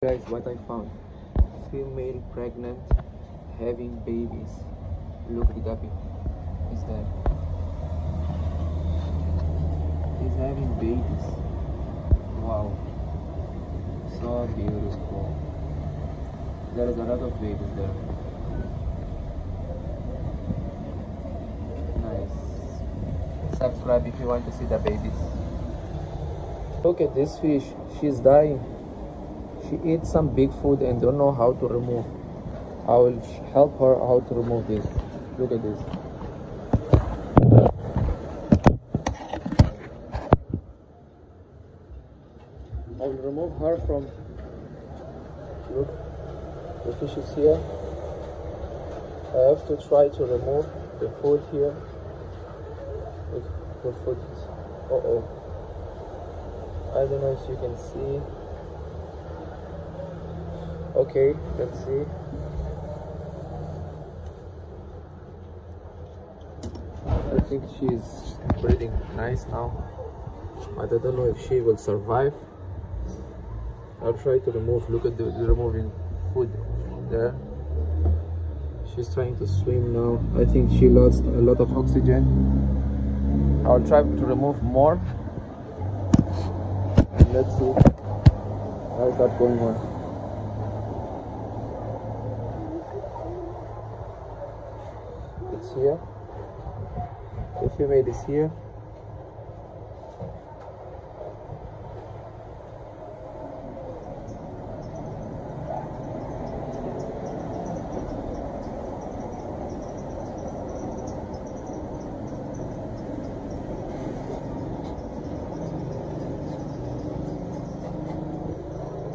Guys, what I found: female pregnant having babies. Look, the guppy is there. He's having babies. Wow, so beautiful. There is a lot of babies there. Nice. Subscribe if you want to see the babies. Look at this fish. She's dying. She eats some big food and don't know how to remove. I will help her how to remove this. Look at this. I will remove her from. Look, the fish is here. I have to try to remove the food here. Look, the food is. I don't know if you can see. Okay, let's see. I think she's breathing nice now, but I don't know if she will survive. I'll try to remove. Look at the removing food there. She's trying to swim now. I think she lost a lot of oxygen. I'll try to remove more, and let's see how's that going on. It's here. The female is here.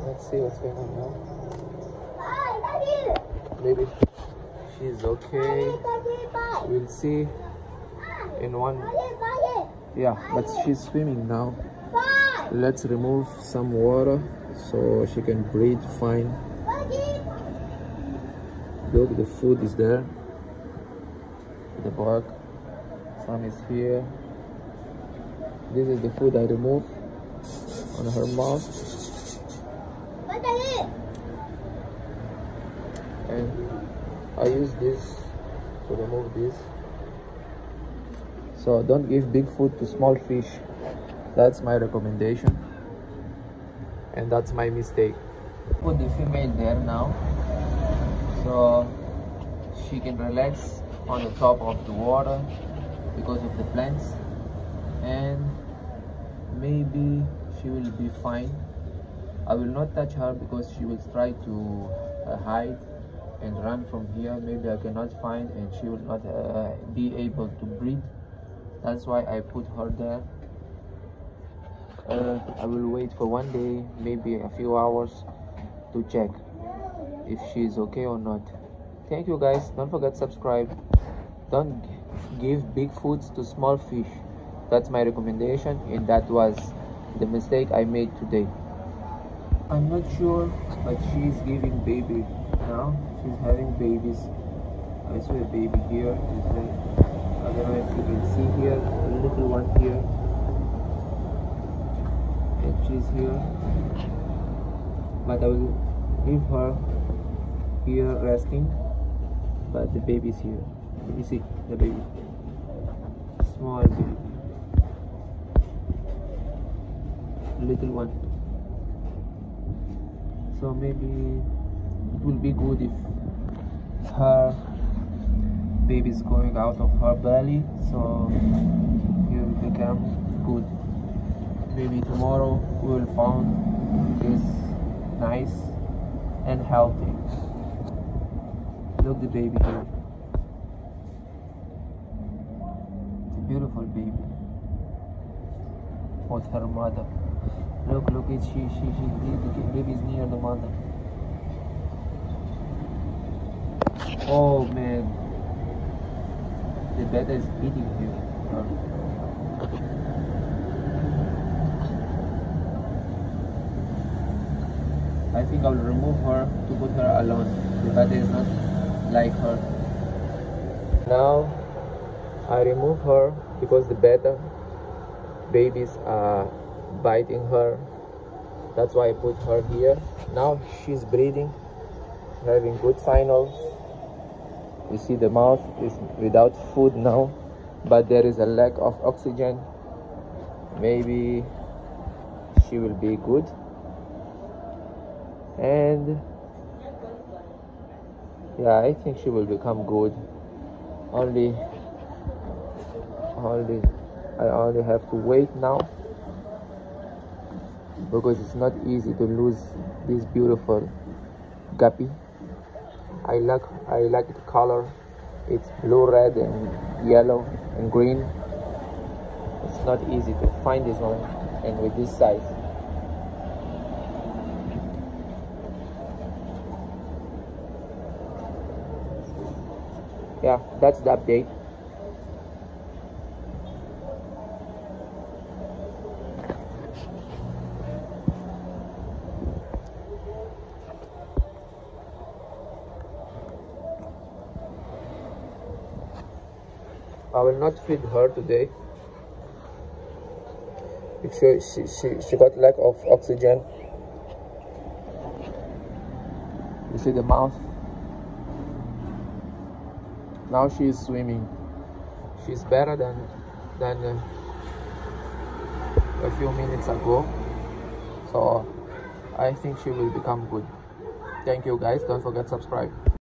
Let's see what's going on now. Maybe she's okay. We'll see in one. Yeah, but she's swimming now. Let's remove some water so she can breathe fine. Look, the food is there. The bark. Some is here. This is the food I removed on her mouth. And I use this to remove this. So don't give big food to small fish. That's my recommendation, and that's my mistake. Put the female there now so she can relax on the top of the water because of the plants, and maybe she will be fine. I will not touch her because she will try to hide and run from here. Maybe I cannot find, and she will not be able to breathe. That's why I put her there. I will wait for one day, maybe a few hours, to check if she is okay or not. Thank you guys. Don't forget to subscribe. Don't give big foods to small fish. That's my recommendation, and that was the mistake I made today. I'm not sure, but she's giving baby now. She's having babies. I saw a baby here. I don't know if you can see here, a little one here, and she's here. But I will leave her here resting. But the baby's here. You see the baby, small baby, little one. So maybe it will be good if her baby is going out of her belly, so it will become good. Maybe tomorrow we will find this nice and healthy. Look, the baby here. It's a beautiful baby with her mother. Look, it's the baby is near the mother. Oh man, the betta is eating here. I think I will remove her to put her alone. The betta is not like her. Now I remove her because the betta babies are biting her. That's why I put her here. Now she's breathing, having good signals. You see the mouth is without food now, but there is a lack of oxygen. Maybe she will be good. And yeah, I think she will become good. I only have to wait now, because it's not easy to lose this beautiful guppy. I like the color. It's blue, red, and yellow and green. It's not easy to find this one, and with this size. Yeah, that's the update. I will not feed her today because she got lack of oxygen. You see the mouth? Now she is swimming. She's better than a few minutes ago. So I think she will become good. Thank you guys. Don't forget to subscribe.